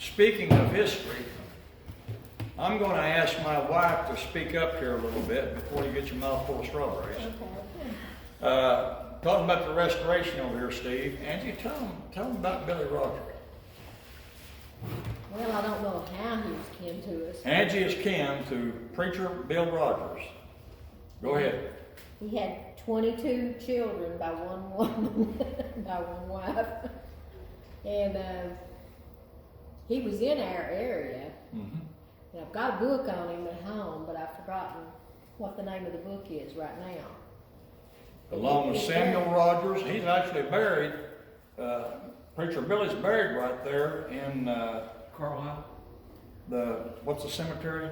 speaking of history, I'm going to ask my wife to speak up here a little bit before you get your mouth full of strawberries. Okay. Talking about the restoration over here, Steve. Angie, tell them about Billy Rogers. Well, I don't know how he was kin to us. Angie is kin to preacher Bill Rogers. Go ahead. He had 22 children by one woman, by one wife. And he was in our area. Mm-hmm. And I've got a book on him at home, but I've forgotten what the name of the book is right now. Along with Samuel Rogers, he's actually buried. Preacher Billy's buried right there in Carlisle. What's the cemetery?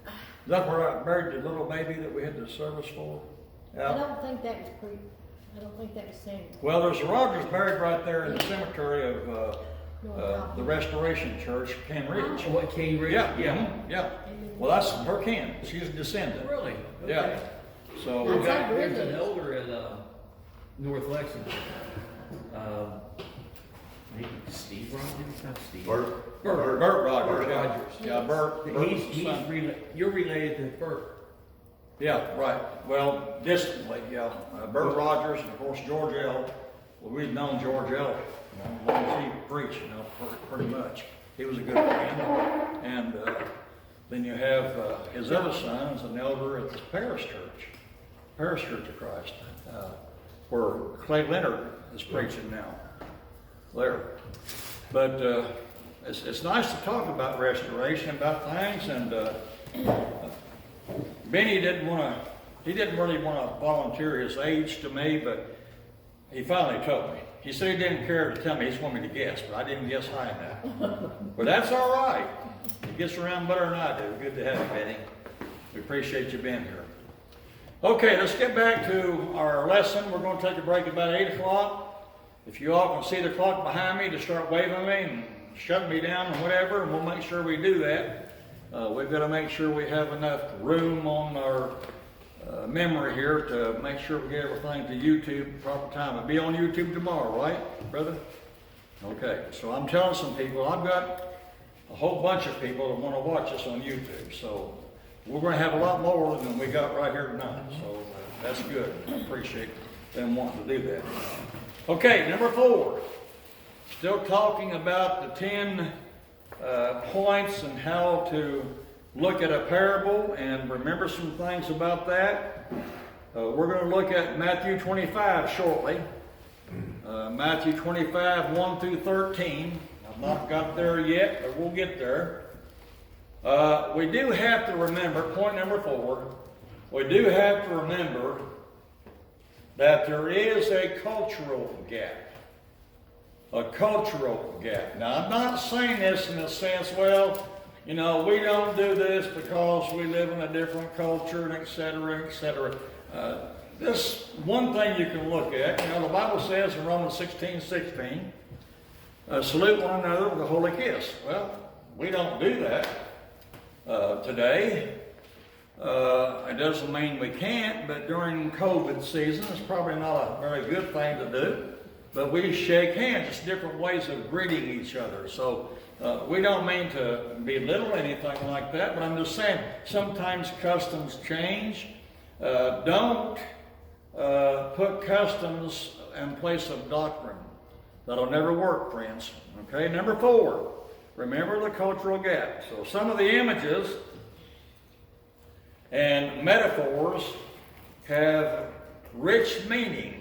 Is that where I buried the little baby that we had the service for? I don't think that was I don't think that was Samuel. Well, there's a Rogers buried right there in the cemetery of the Restoration Church, Ken Ridge. What, King Ridge? Yeah, Yeah. yeah. Well, that's her kin. She's a descendant. Really? Okay. Yeah. So Well, That's how there's Bridget an is. elder in North Lexington. Maybe Steve Rogers? Not Steve. Bert Bert Rogers. Yeah. Rogers. Yeah, Bert. You're related to Bert. Yeah, right. Well, distantly, yeah. Bert Rogers, and of course George L. Well, we've known George L. As long as he preached, pretty much. He was a good friend. And then you have his other son is an elder at the Parish Church of Christ, where Clay Leonard is preaching now. There. But it's nice to talk about restoration, about things, and Benny didn't really want to volunteer his age to me, but he finally told me. He said he didn't care to tell me, he just wanted me to guess, but I didn't guess high enough. But that's all right. He gets around better than I do. Good to have you, Benny. We appreciate you being here. Okay, let's get back to our lesson. We're going to take a break at about 8 o'clock. If you all can see the clock behind me, to start waving me and shutting me down and whatever, and we'll make sure we do that. We've got to make sure we have enough room on our memory here to make sure we get everything to YouTube at the proper time. It'll be on YouTube tomorrow, right, brother? Okay, so I'm telling some people, I've got a whole bunch of people that want to watch us on YouTube, so we're going to have a lot more than we got right here tonight, so that's good. I appreciate them wanting to do that. Okay, number 4. Still talking about the 10 points and how to look at a parable and remember some things about that. We're going to look at Matthew 25 shortly. Matthew 25, 1 through 13. I've not got there yet, but we'll get there. We do have to remember, point number 4, we do have to remember that there is a cultural gap. A cultural gap. Now, I'm not saying this in the sense, well, we don't do this because we live in a different culture, and et cetera, et cetera. This one thing you can look at, the Bible says in Romans 16:16, salute one another with a holy kiss. Well, we don't do that today. It doesn't mean we can't, but during COVID season, it's probably not a very good thing to do. But we shake hands. It's different ways of greeting each other. So we don't mean to belittle anything like that, but I'm just saying sometimes customs change. Don't put customs in place of doctrine. That'll never work, friends. Okay, number 4, remember the cultural gap. So some of the images and metaphors have rich meaning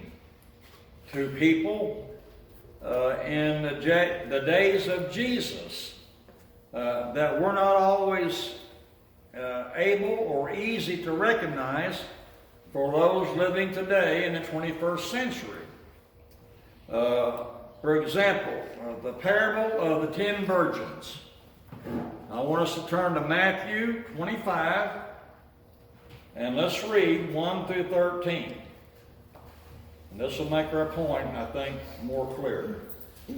to people in the days of Jesus that we're not always able or easy to recognize for those living today in the 21st century. For example, the parable of the 10 virgins. I want us to turn to Matthew 25 and let's read 1 through 13. And this will make our point, I think, more clear.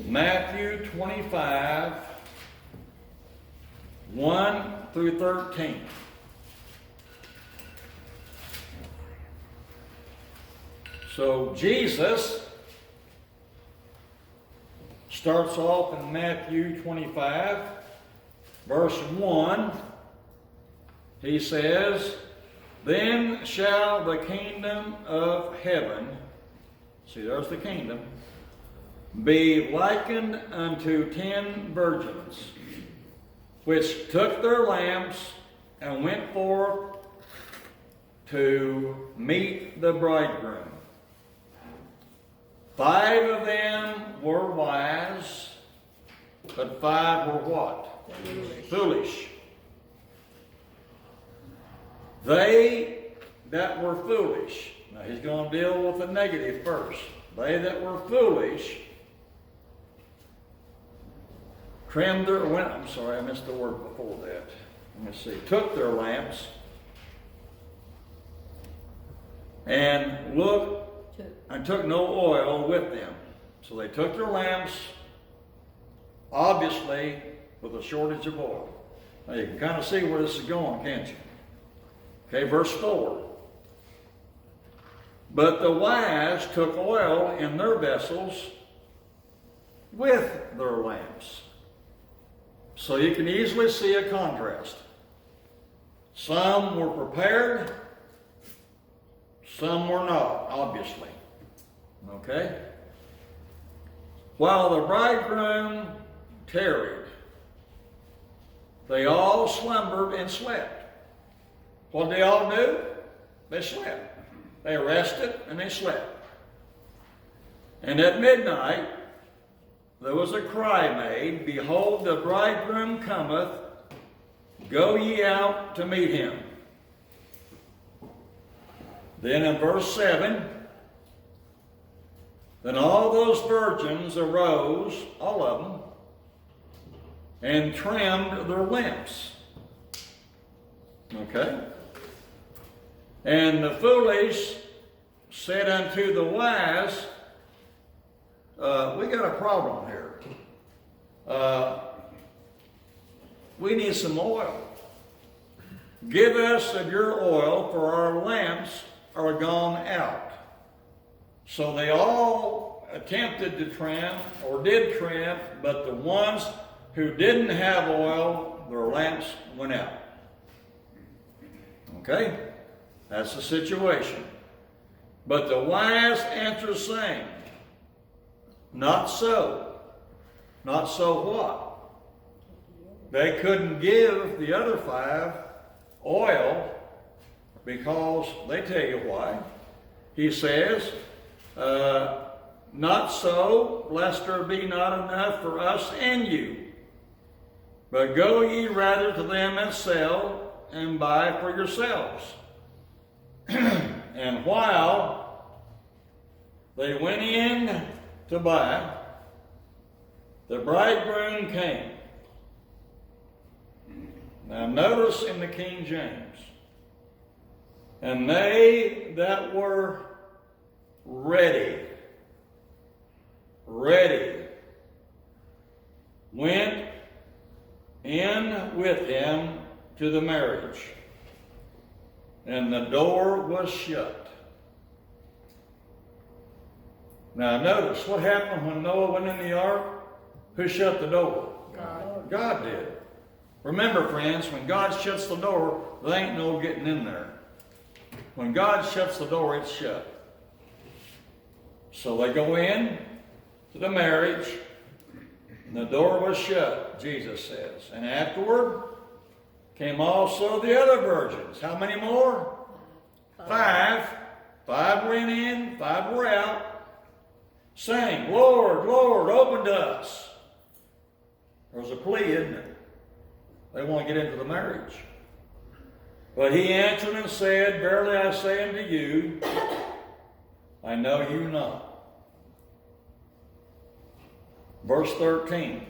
Matthew 25, 1 through 13. So Jesus starts off in Matthew 25, verse 1. He says, "Then shall the kingdom of heaven," see, there's the kingdom, "be likened unto 10 virgins, which took their lamps and went forth to meet the bridegroom. 5 of them were wise, but 5 were what? Foolish. They that were foolish." Now he's going to deal with the negative first. They that were foolish trimmed their, I'm sorry, I missed the word before that. Let me see. Took their lamps and took no oil with them. So they took their lamps, obviously with a shortage of oil. Now you can kind of see where this is going, can't you? Okay, verse 4. "But the wise took oil in their vessels with their lamps." So you can easily see a contrast. Some were prepared, some were not, obviously. Okay? "While the bridegroom tarried, they all slumbered and slept." What did they all do? They slept. They rested and they slept. "And at midnight there was a cry made, Behold, the bridegroom cometh, go ye out to meet him." Then in verse 7, "Then all those virgins arose," all of them, "and trimmed their lamps." Okay? "And the foolish said unto the wise," we got a problem here. We need some oil. "Give us of your oil, for our lamps are gone out." So they all attempted to trim, or did trim, but the ones who didn't have oil, their lamps went out. Okay? That's the situation. "But the wise answered, saying, Not so." Not so what? They couldn't give the other 5 oil because, they tell you why. He says, "Not so, lest there be not enough for us and you. But go ye rather to them that sell, and buy for yourselves." And while they went in to buy, the bridegroom came. Now notice in the King James, "And they that were ready went in with him to the marriage, and the door was shut." Now notice what happened when Noah went in the ark. Who shut the door? God did. Remember, friends, when God shuts the door, there ain't no getting in there. When God shuts the door, it's shut. So they go in to the marriage, and the door was shut, Jesus says. "And afterward came also the other virgins." How many more? 5. 5 went in, 5 were out, saying, "Lord, Lord, open to us." There's a plea, isn't it? They want to get into the marriage. "But he answered and said, Verily I say unto you, I know you not." Verse 13.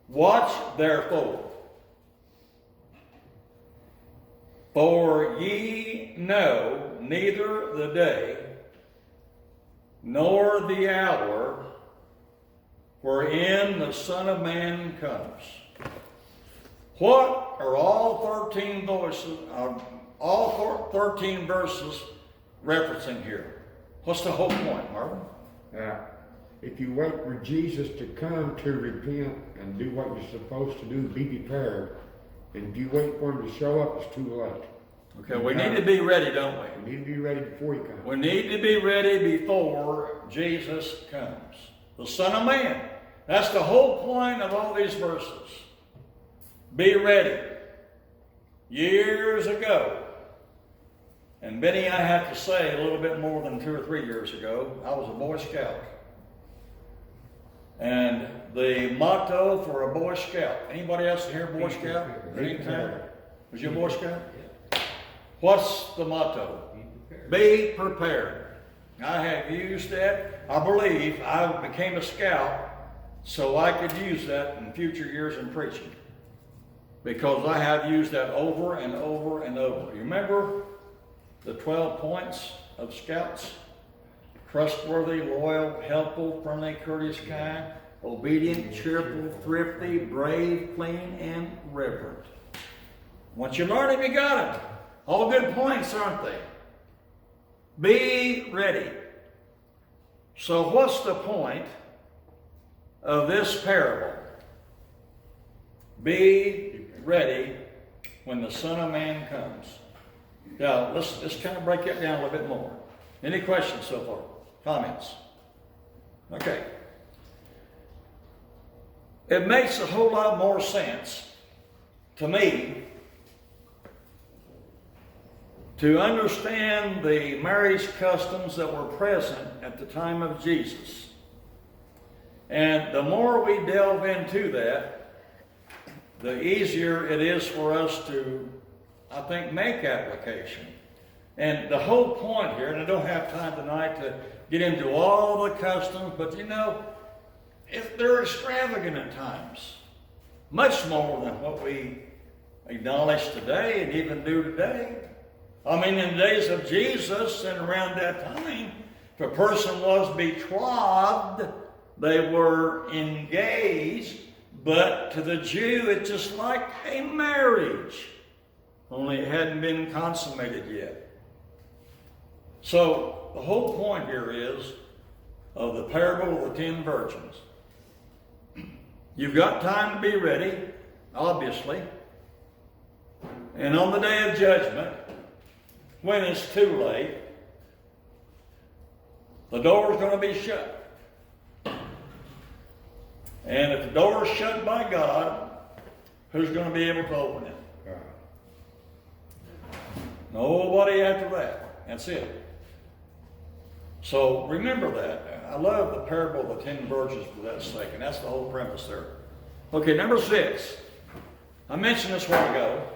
"Watch therefore, for ye know neither the day nor the hour wherein the Son of Man comes." What are all 13 verses referencing here? What's the whole point, Marvin? Yeah. if you wait for Jesus to come to repent and do what you're supposed to do, be prepared. And if you wait for him to show up, it's too late. Okay, we need to be ready, don't we? You need to be ready before he comes. We need to be ready before Jesus comes. The Son of Man. That's the whole point of all these verses. Be ready. Years ago, and Benny, I have to say, a little bit more than 2 or 3 years ago, I was a Boy Scout. And the motto for a Boy Scout, anybody else here Boy Scout? Anytime? Was you a Boy Scout? What's the motto? Be prepared. I have used that. I believe I became a scout so I could use that in future years in preaching. Because I have used that over and over and over. You remember the 12 points of scouts? Trustworthy, loyal, helpful, friendly, courteous, kind, obedient, cheerful, thrifty, brave, clean, and reverent. Once you learn them, you got them. All good points, aren't they? Be ready. So what's the point of this parable? Be ready when the Son of Man comes. Now, let's kind of break that down a little bit more. Any questions so far? Comments? Okay. It makes a whole lot more sense to me to understand the marriage customs that were present at the time of Jesus. And the more we delve into that, the easier it is for us to, I think, make application. And the whole point here, and I don't have time tonight to get into all the customs, but you know, they're extravagant at times. Much more than what we acknowledge today and even do today. I mean, in the days of Jesus and around that time, if a person was betrothed, they were engaged, but to the Jew, it's just like a marriage, only it hadn't been consummated yet. So, the whole point here is of the parable of the 10 virgins. You've got time to be ready, obviously. And on the day of judgment, when it's too late, the door is going to be shut. And if the door is shut by God, who's going to be able to open it? Nobody after that. That's it. So remember that. I love the parable of the 10 virgins for that sake, and that's the whole premise there. Okay, number 6. I mentioned this a while ago.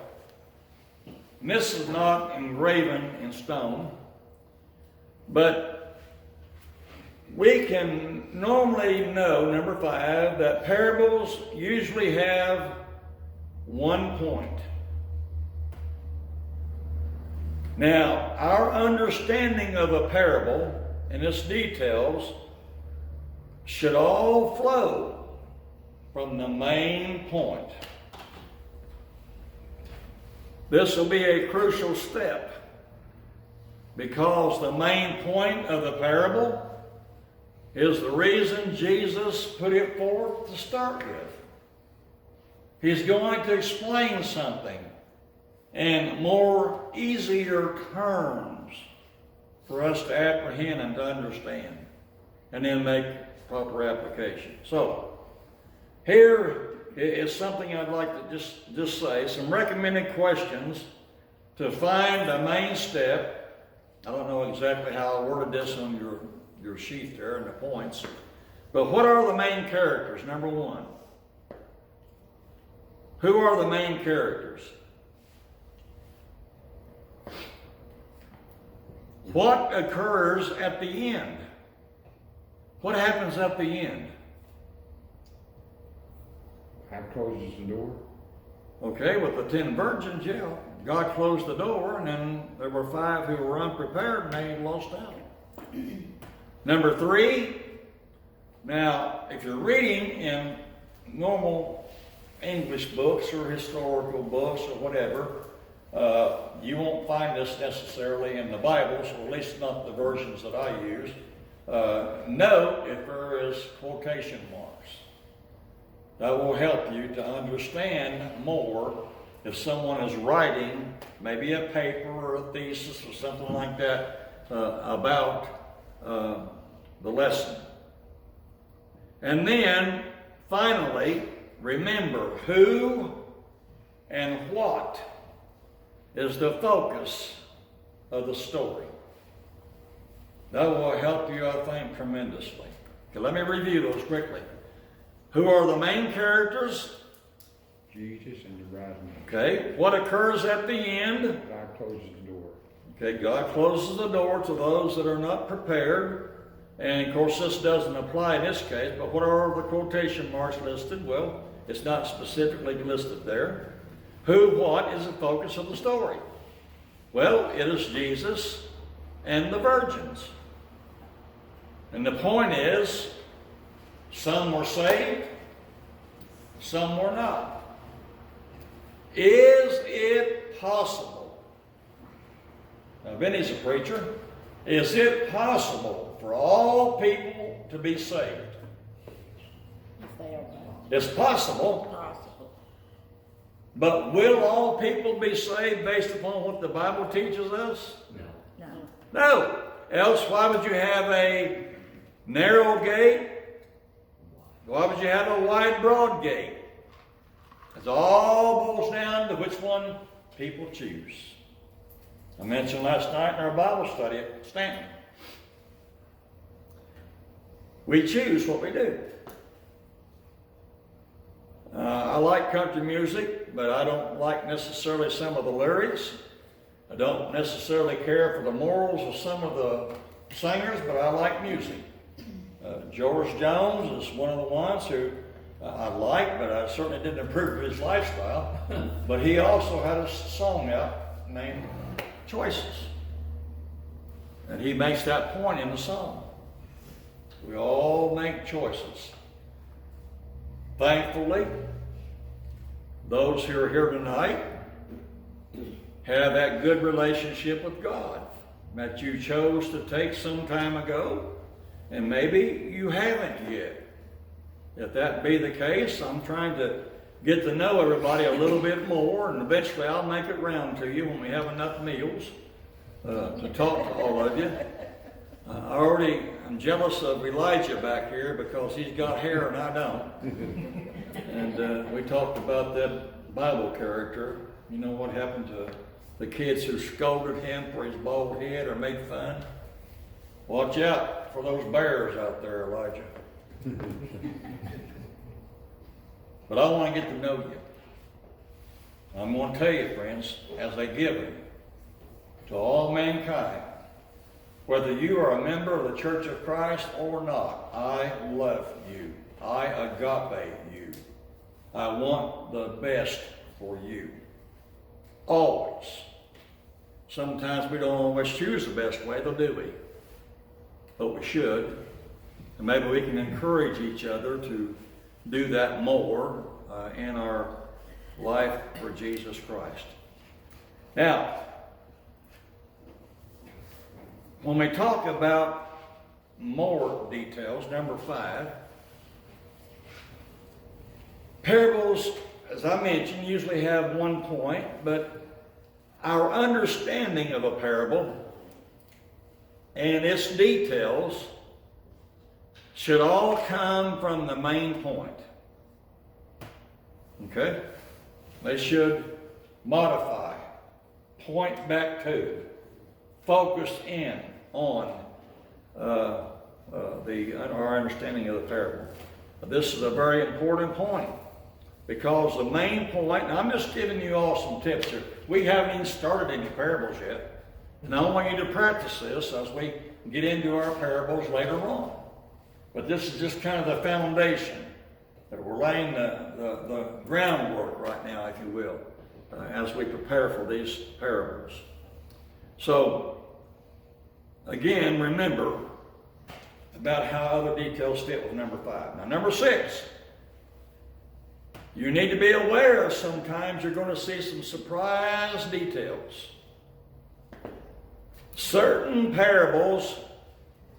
And this is not engraven in stone, but we can normally know, number 5, that parables usually have one point. Now, our understanding of a parable and its details should all flow from the main point. This will be a crucial step because the main point of the parable is the reason Jesus put it forth to start with. He's going to explain something in more easier terms for us to apprehend and to understand, and then make proper application. So, here is something I'd like to just say, some recommended questions to find the main step. I don't know exactly how I worded this on your sheet there and the points, but what are the main characters? Number 1. Who are the main characters? What occurs at the end? What happens at the end? God closes the door. Okay, with the 10 virgins, yeah. God closed the door, and then there were 5 who were unprepared, and they lost out. Number 3, now, if you're reading in normal English books or historical books or whatever, you won't find this necessarily in the Bible, so at least not the versions that I use. note if there is quotation marks. That will help you to understand more if someone is writing maybe a paper or a thesis or something like that about the lesson. And then, finally, remember who and what is the focus of the story. That will help you, I think, tremendously. Okay, let me review those quickly. Who are the main characters? Jesus and the bridesmaid. Okay, what occurs at the end? God closes the door. Okay, God closes the door to those that are not prepared. And of course, this doesn't apply in this case, but what are the quotation marks listed? Well, it's not specifically listed there. Who, what is the focus of the story? Well, it is Jesus and the virgins. And the point is, some were saved, some were not. Is it possible? Now, Vinny's a preacher. Is it possible for all people to be saved? If they obey. It's possible. Possible. But will all people be saved based upon what the Bible teaches us? No. No. No. Else, why would you have a narrow gate? Why would you have a wide, broad gate? It all boils down to which one people choose. I mentioned last night in our Bible study at Stanton. We choose what we do. I like country music, but I don't like necessarily some of the lyrics. I don't necessarily care for the morals of some of the singers, but I like music. George Jones is one of the ones who I like, but I certainly didn't approve of his lifestyle. But he also had a song out named Choices. And he makes that point in the song. We all make choices. Thankfully, those who are here tonight have that good relationship with God that you chose to take some time ago, and maybe you haven't yet. If that be the case, I'm trying to get to know everybody a little bit more, and eventually I'll make it round to you when we have enough meals to talk to all of you. I'm jealous of Elijah back here because he's got hair and I don't. And we talked about that Bible character. You know what happened to the kids who scolded him for his bald head or made fun? Watch out for those bears out there, Elijah. But I want to get to know you. I'm going to tell you, friends, as a given to all mankind, whether you are a member of the Church of Christ or not, I love you. I agape you. I want the best for you. Always. Sometimes we don't always choose the best way, though, do we? But we should. And maybe we can encourage each other to do that more in our life for Jesus Christ. Now, when we talk about more details, number 5, parables, as I mentioned, usually have one point, but our understanding of a parable and its details should all come from the main point. Okay? They should modify, point back to, focus in on our understanding of the parable. This is a very important point because the main point, and I'm just giving you all some tips here. We haven't even started any parables yet. And I want you to practice this as we get into our parables later on. But this is just kind of the foundation that we're laying the groundwork right now, if you will, as we prepare for these parables. So, again, remember about how other details fit with number 5. Now, number 6, you need to be aware sometimes you're going to see some surprise details. Certain parables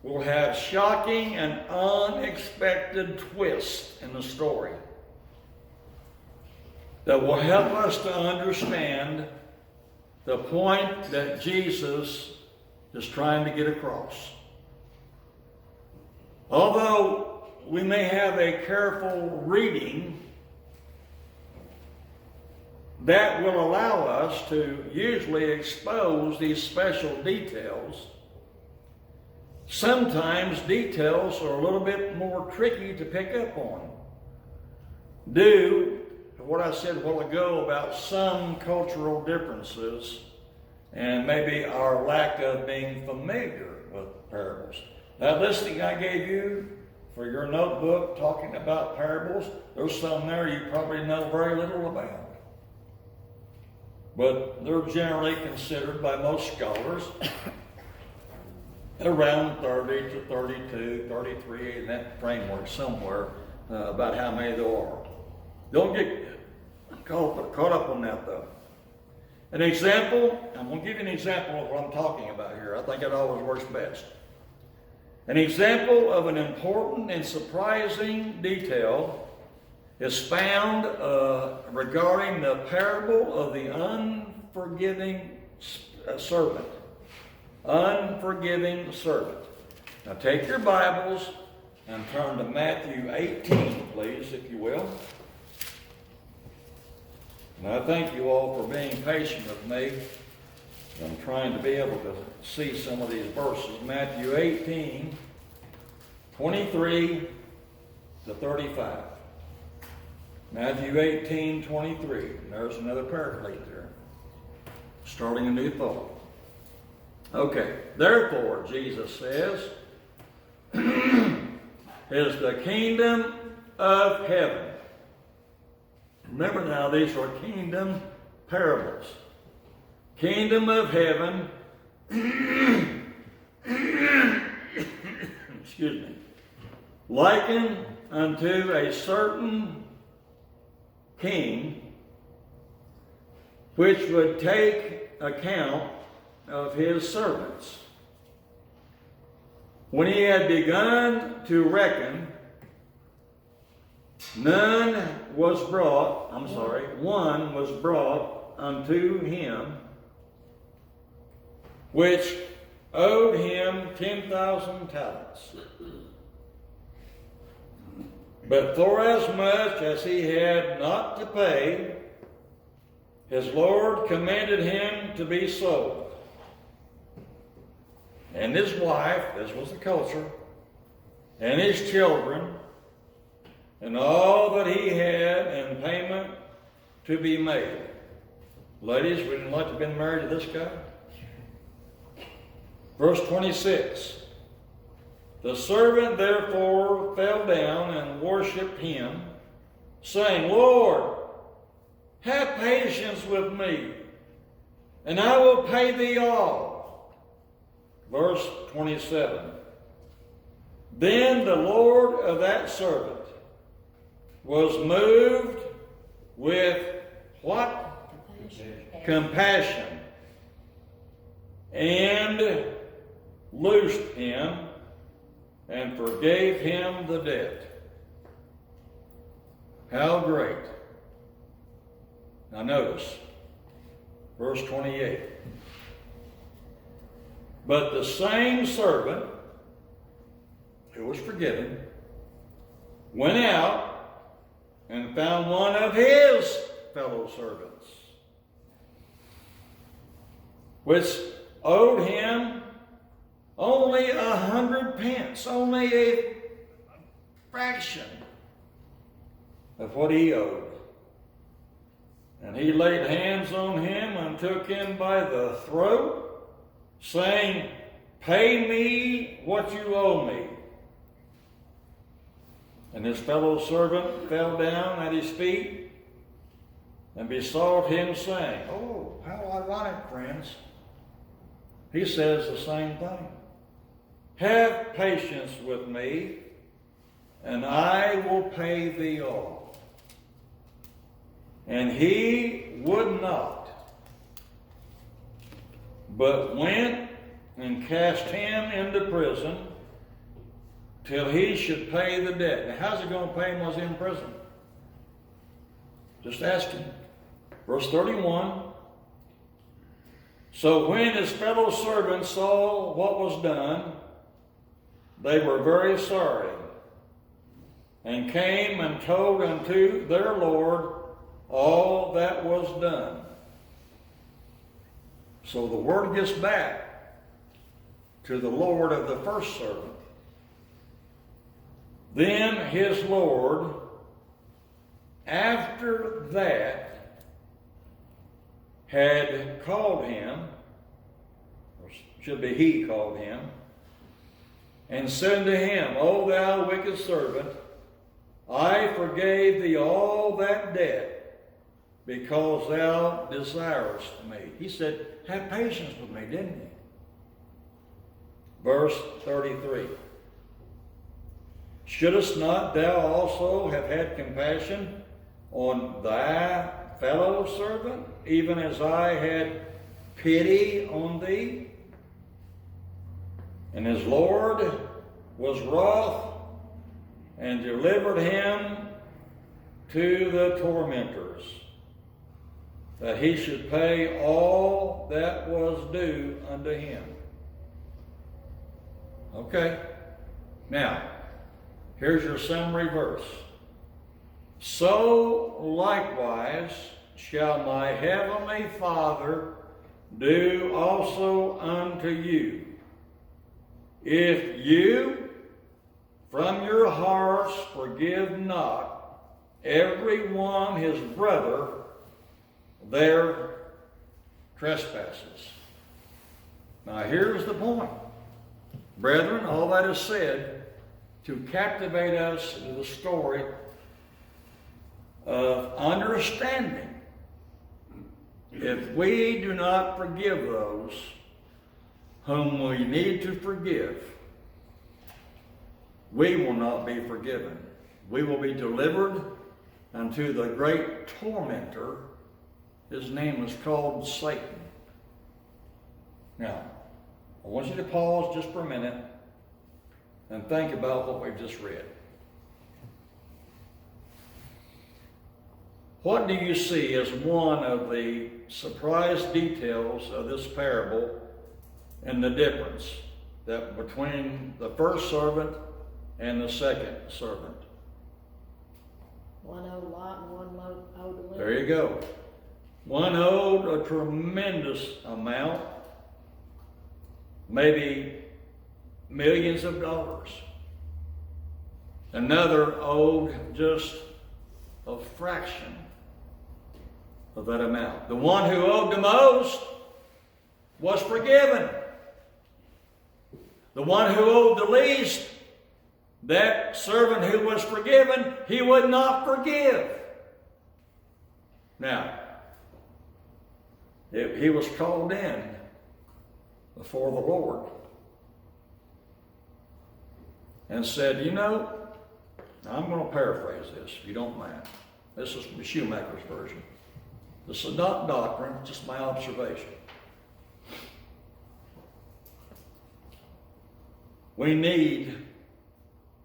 will have shocking and unexpected twists in the story that will help us to understand the point that Jesus is trying to get across. Although we may have a careful reading, that will allow us to usually expose these special details. Sometimes details are a little bit more tricky to pick up on, due to what I said a while ago about some cultural differences and maybe our lack of being familiar with parables. That listing I gave you for your notebook talking about parables, there's some there you probably know very little about. But they're generally considered by most scholars around 30 to 32, 33 in that framework somewhere, about how many there are. Don't get caught up on that though. An example, I'm going to give you an example of what I'm talking about here. I think it always works best. An example of an important and surprising detail is found regarding the parable of the unforgiving servant. Unforgiving servant. Now take your Bibles and turn to Matthew 18, please, if you will. And I thank you all for being patient with me. I'm trying to be able to see some of these verses. Matthew 18, 23 to 35. Matthew 18, 23. There's another paraclete there. Starting a new thought. Okay. Therefore, Jesus says, is the kingdom of heaven. Remember now, these are kingdom parables. Kingdom of heaven, excuse me, likened unto a certain king, which would take account of his servants. When he had begun to reckon, one was brought unto him, which owed him 10,000 talents. But forasmuch as he had not to pay, his Lord commanded him to be sold. And his wife, this was the culture, and his children, and all that he had in payment to be made. Ladies, would you like to have been married to this guy? Verse 26. The servant therefore fell down and worshipped him, saying, Lord, have patience with me, and I will pay thee all. Verse 27. Then the Lord of that servant was moved with what? Compassion. And loosed him and forgave him the debt. How great. Now notice, verse 28. But the same servant who was forgiven went out and found one of his fellow servants, which owed him only 100 pence, only a fraction of what he owed. And he laid hands on him and took him by the throat, saying, Pay me what you owe me. And his fellow servant fell down at his feet and besought him, saying, Oh, how ironic, friends. He says the same thing. Have patience with me, and I will pay thee all. And he would not, but went and cast him into prison till he should pay the debt. Now, how's he going to pay him while he's in prison? Just ask him. Verse 31. So when his fellow servants saw what was done, they were very sorry, and came and told unto their Lord all that was done. So the word gets back to the Lord of the first servant. Then his Lord, after that, had called him, or should be he called him, and said to him, O thou wicked servant, I forgave thee all that debt, because thou desirest me. He said, have patience with me, didn't he? Verse 33. Shouldest not thou also have had compassion on thy fellow servant, even as I had pity on thee? And his Lord was wroth and delivered him to the tormentors, that he should pay all that was due unto him. Okay, now, here's your summary verse. So likewise shall my heavenly Father do also unto you, if you from your hearts forgive not every one his brother their trespasses. Now here's the point. Brethren, all that is said to captivate us into the story of understanding. If we do not forgive those whom we need to forgive, we will not be forgiven. We will be delivered unto the great tormentor. His name is called Satan. Now, I want you to pause just for a minute and think about what we've just read. What do you see as one of the surprise details of this parable and the difference that between the first servant and the second servant? One owed a lot and one owed a little. There you go. One owed a tremendous amount, maybe millions of dollars. Another owed just a fraction of that amount. The one who owed the most was forgiven. The one who owed the least, that servant who was forgiven, he would not forgive. Now, he was called in before the Lord and said, you know, I'm going to paraphrase this, if you don't mind. This is the Shoemaker's version. This is not doctrine, just my observation. We need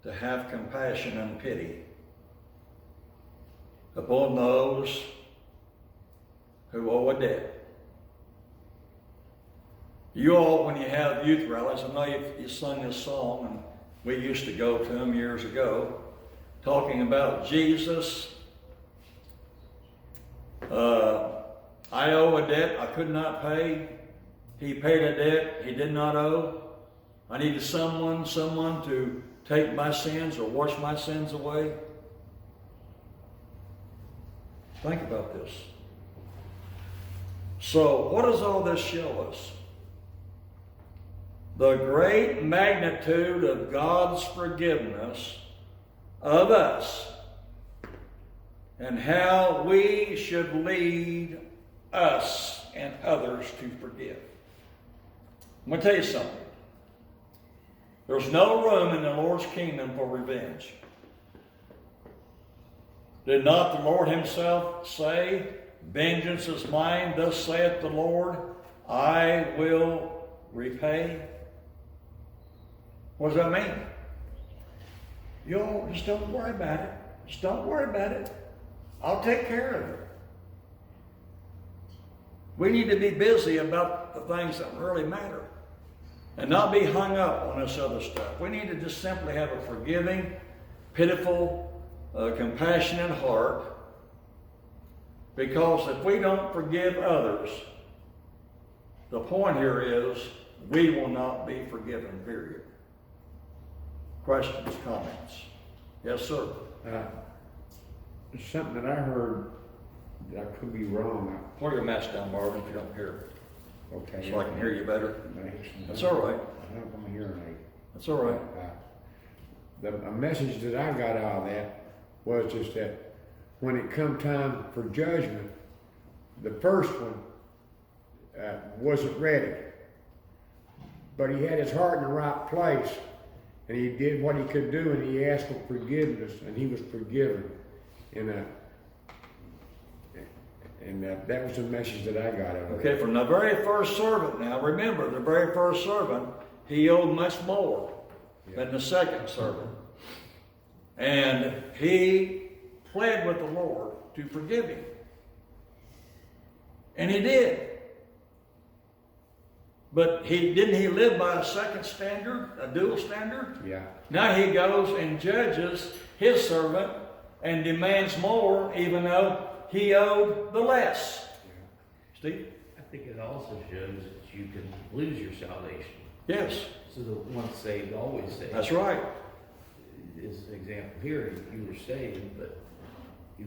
to have compassion and pity upon those who owe a debt. You all, when you have youth rallies, I know you sung this song, and we used to go to them years ago, talking about Jesus. I owe a debt I could not pay. He paid a debt he did not owe. I needed someone to take my sins or wash my sins away. Think about this. So, what does all this show us? The great magnitude of God's forgiveness of us and how we should lead us and others to forgive. I'm going to tell you something. There's no room in the Lord's kingdom for revenge. Did not the Lord himself say, vengeance is mine, thus saith the Lord, I will repay? What does that mean? Y'all just don't worry about it. Just don't worry about it. I'll take care of it. We need to be busy about the things that really matter and not be hung up on this other stuff. We need to just simply have a forgiving, pitiful, compassionate heart, because if we don't forgive others, the point here is we will not be forgiven, period. Questions, comments? Yes, sir. Something that I heard that I could be wrong. Pull your mask down, Marvin, if you don't hear. Okay. So I can hear you better. That's That's all right. I don't want to hear it. That's all right. A message that I got out of that was just that when it come time for judgment, the first one wasn't ready. But he had his heart in the right place, and he did what he could do, and he asked for forgiveness, and he was forgiven. And that was the message that I got out of it. Okay, from the very first servant now, remember, the very first servant, he owed much more than the second servant. And he pled with the Lord to forgive him. And he did. But didn't he live by a second standard, a dual standard? Yeah. Now he goes and judges his servant and demands more, even though he owed the less. Yeah. Steve? I think it also shows that you can lose your salvation. Yes. So the once saved, always saved. That's right. Is an example here. You were saved, but you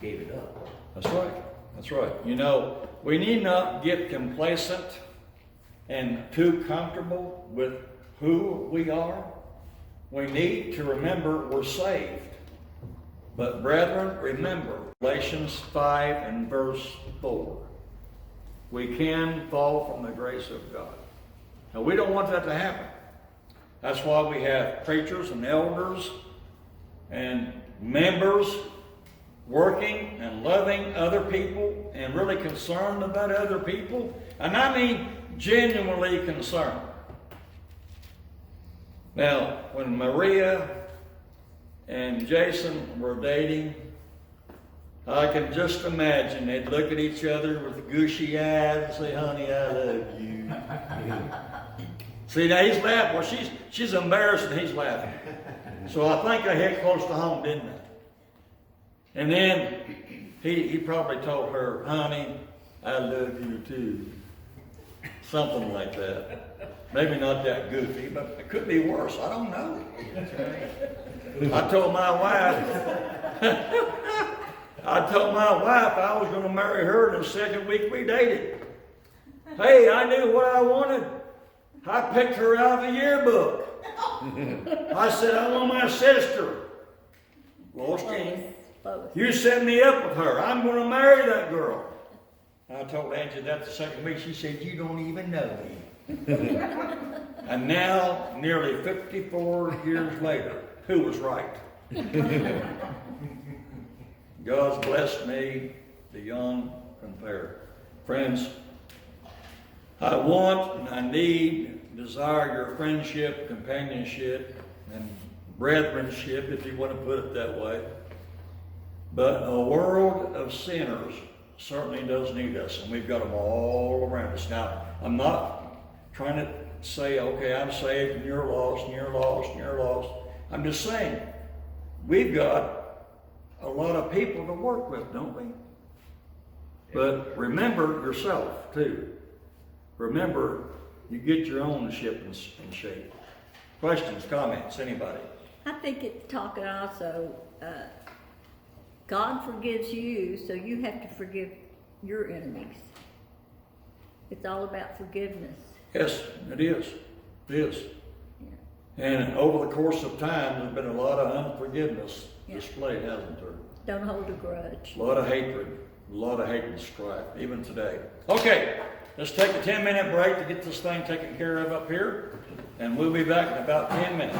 gave it up. That's right. That's right. You know, we need not get complacent and too comfortable with who we are. We need to remember we're saved. But brethren, remember, Galatians 5 and verse 4. We can fall from the grace of God. Now, we don't want that to happen. That's why we have preachers and elders and members working and loving other people and really concerned about other people. And I mean genuinely concerned. Now, when Maria and Jason were dating, I can just imagine they'd look at each other with gushy eyes and say, honey, I love you. See, now he's laughing. Well, she's embarrassed and he's laughing. So I think I hit close to home, didn't I? And then he probably told her, honey, I love you too. Something like that. Maybe not that goofy, but it could be worse. I don't know. I told my wife I was going to marry her in the second week we dated. Hey, I knew what I wanted. I picked her out of the yearbook. I said, I want my sister. Loisteen, you set me up with her. I'm going to marry that girl. I told Angie that the second week. She said, you don't even know me. And now, nearly 54 years later, who was right? God's blessed me beyond compare. Friends, I want and I need, desire your friendship, companionship, and brethrenship, if you want to put it that way. But a world of sinners certainly does need us, and we've got them all around us. Now, I'm not trying to say, okay, I'm saved and you're lost and you're lost and you're lost. I'm just saying, we've got a lot of people to work with, don't we? But remember yourself, too. Remember, you get your own ship in shape. Questions, comments, anybody? I think it's talking also, God forgives you, so you have to forgive your enemies. It's all about forgiveness. Yes, it is. It is. Yeah. And over the course of time, there's been a lot of unforgiveness displayed, hasn't there? Don't hold a grudge. A lot of hatred and strife, even today. Okay, let's take a 10-minute break to get this thing taken care of up here, and we'll be back in about 10 minutes.